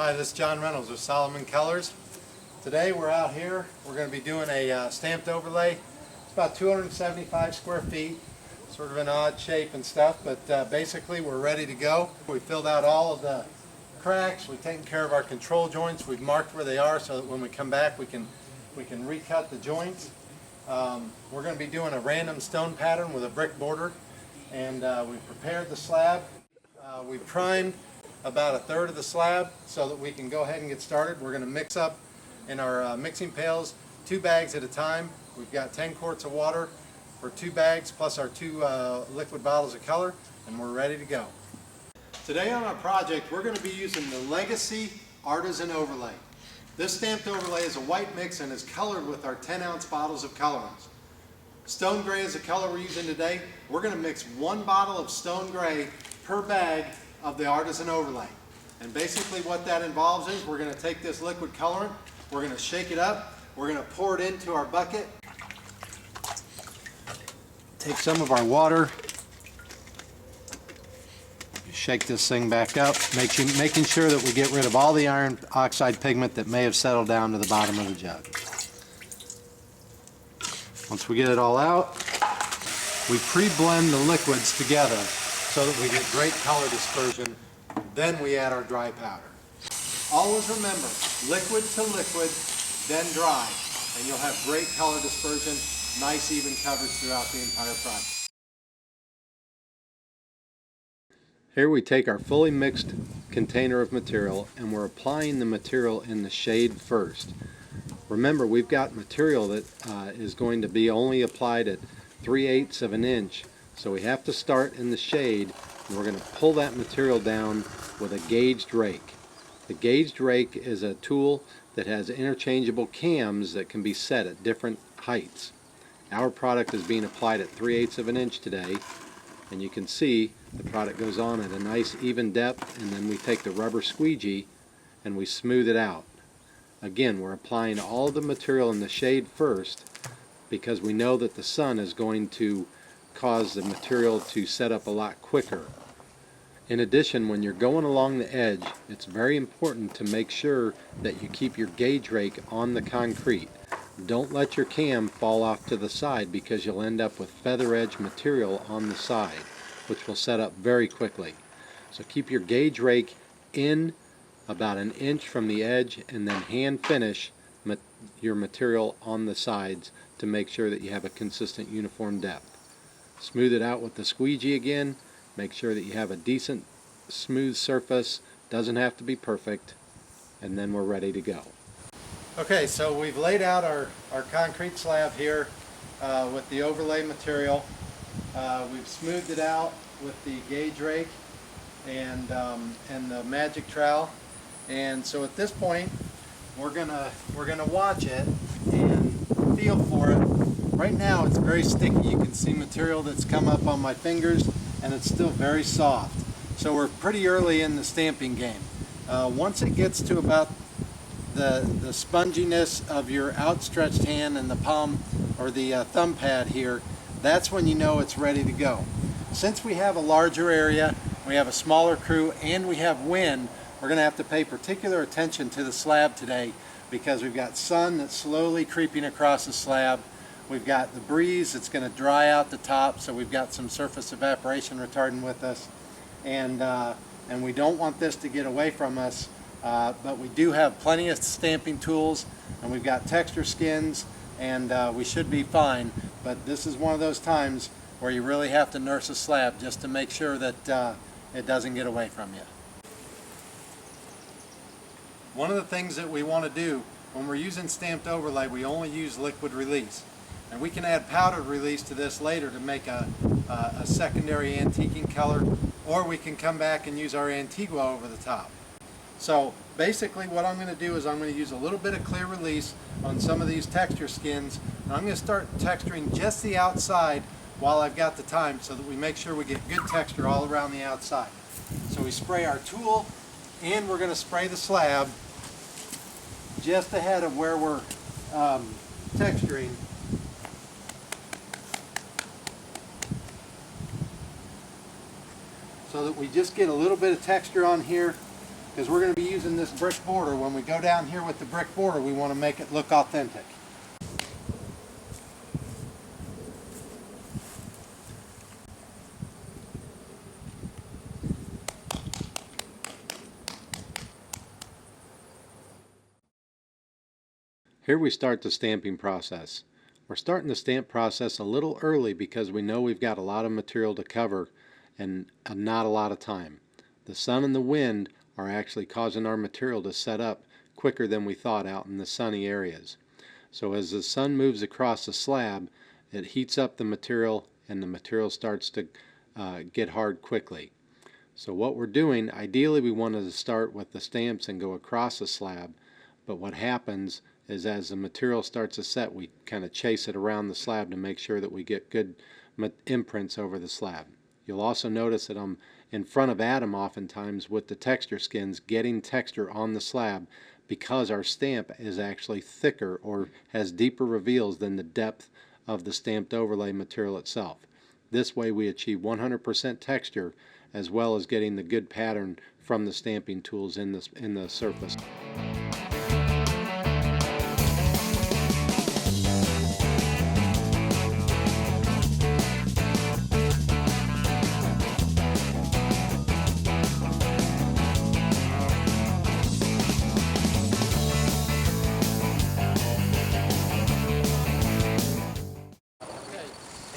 Hi, this is John Reynolds with Solomon Colors. Today we're out here. We're going to be doing a stamped overlay. It's about 275 square feet, sort of an odd shape and stuff, but basically we're ready to go. We filled out all of the cracks, we've taken care of our control joints, we've marked where they are so that when we come back we can recut the joints. We're going to be doing a random stone pattern with a brick border, and we've prepared the slab. We primed about a third of the slab so that we can go ahead and get started. We're going to mix up in our mixing pails 2 bags at a time. We've got 10 quarts of water for 2 bags plus our 2 liquid bottles of color, and we're ready to go. Today on our project we're going to be using the Legacy Artisan Overlay. This stamped overlay is a white mix and is colored with our 10-ounce bottles of colorants. Stone gray is the color we're using today. We're going to mix 1 bottle of stone gray per bag of the Artisan Overlay. And basically what that involves is we're going to take this liquid colorant, we're going to shake it up, we're going to pour it into our bucket, take some of our water, shake this thing back up, making sure that we get rid of all the iron oxide pigment that may have settled down to the bottom of the jug. Once we get it all out, we pre-blend the liquids together so that we get great color dispersion. Then we add our dry powder. Always remember, liquid to liquid, then dry, and you'll have great color dispersion, nice even coverage throughout the entire project. Here we take our fully mixed container of material and we're applying the material in the shade first. Remember, we've got material that is going to be only applied at 3/8 of an inch. So we have to start in the shade, and we're going to pull that material down with a gauged rake. The gauged rake is a tool that has interchangeable cams that can be set at different heights. Our product is being applied at 3/8 of an inch today, and you can see the product goes on at a nice even depth, and then we take the rubber squeegee and we smooth it out. Again, we're applying all the material in the shade first because we know that the sun is going to cause the material to set up a lot quicker. In addition, when you're going along the edge, it's very important to make sure that you keep your gauge rake on the concrete. Don't let your cam fall off to the side because you'll end up with feather edge material on the side, which will set up very quickly. So keep your gauge rake in about an inch from the edge and then hand finish your material on the sides to make sure that you have a consistent uniform depth. Smooth it out with the squeegee again. Make sure that you have a decent smooth surface. Doesn't have to be perfect. And then we're ready to go. Okay, so we've laid out our concrete slab here with the overlay material. We've smoothed it out with the gauge rake and the magic trowel. And so at this point, we're gonna watch it and feel for it. Right now it's very sticky. You can see material that's come up on my fingers and it's still very soft. So we're pretty early in the stamping game. Once it gets to about the sponginess of your outstretched hand and the palm or the thumb pad here, that's when you know it's ready to go. Since we have a larger area, we have a smaller crew, and we have wind, we're going to have to pay particular attention to the slab today because we've got sun that's slowly creeping across the slab. We've got the breeze that's going to dry out the top, so we've got some surface evaporation retardant with us, and we don't want this to get away from us, but we do have plenty of stamping tools, and we've got texture skins, and we should be fine. But this is one of those times where you really have to nurse a slab just to make sure that it doesn't get away from you. One of the things that we want to do when we're using stamped overlay, we only use liquid release. And we can add powdered release to this later to make a secondary antiquing color, or we can come back and use our Antigua over the top. So basically what I'm going to do is I'm going to use a little bit of clear release on some of these texture skins, and I'm going to start texturing just the outside while I've got the time so that we make sure we get good texture all around the outside. So we spray our tool and we're going to spray the slab just ahead of where we're texturing. So that we just get a little bit of texture on here because we're going to be using this brick border. When we go down here with the brick border, we want to make it look authentic. Here we start the stamping process. We're starting the stamp process a little early because we know we've got a lot of material to cover and not a lot of time. The sun and the wind are actually causing our material to set up quicker than we thought out in the sunny areas. So as the sun moves across the slab, it heats up the material and the material starts to get hard quickly. So what we're doing, ideally we wanted to start with the stamps and go across the slab, but what happens is as the material starts to set, we kind of chase it around the slab to make sure that we get good imprints over the slab. You'll also notice that I'm in front of Adam oftentimes with the texture skins, getting texture on the slab because our stamp is actually thicker or has deeper reveals than the depth of the stamped overlay material itself. This way we achieve 100% texture as well as getting the good pattern from the stamping tools in the surface.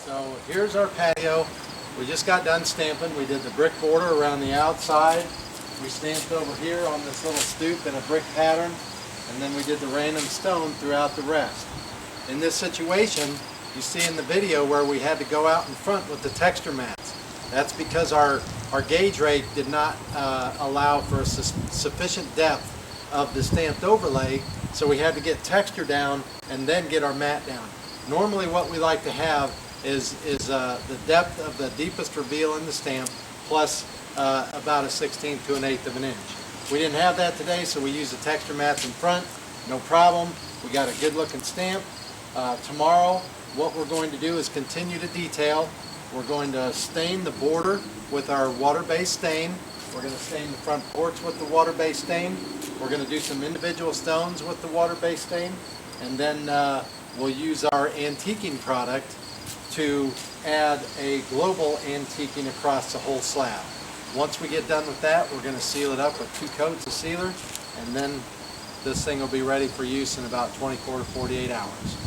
So here's our patio. We just got done stamping. We did the brick border around the outside. We stamped over here on this little stoop in a brick pattern, and then we did the random stone throughout the rest. In this situation, you see in the video where we had to go out in front with the texture mats. That's because our gauge rate did not allow for a sufficient depth of the stamped overlay, so we had to get texture down and then get our mat down. Normally what we like to have is the depth of the deepest reveal in the stamp plus about a 1/16 to an 1/8 of an inch. We didn't have that today, so we used the texture mats in front. No problem. We got a good looking stamp. Tomorrow what we're going to do is continue to detail. We're going to stain the border with our water-based stain. We're going to stain the front porch with the water-based stain. We're going to do some individual stones with the water-based stain, and then we'll use our antiquing product to add a global antiquing across the whole slab. Once we get done with that, we're going to seal it up with 2 coats of sealer, and then this thing will be ready for use in about 24 to 48 hours.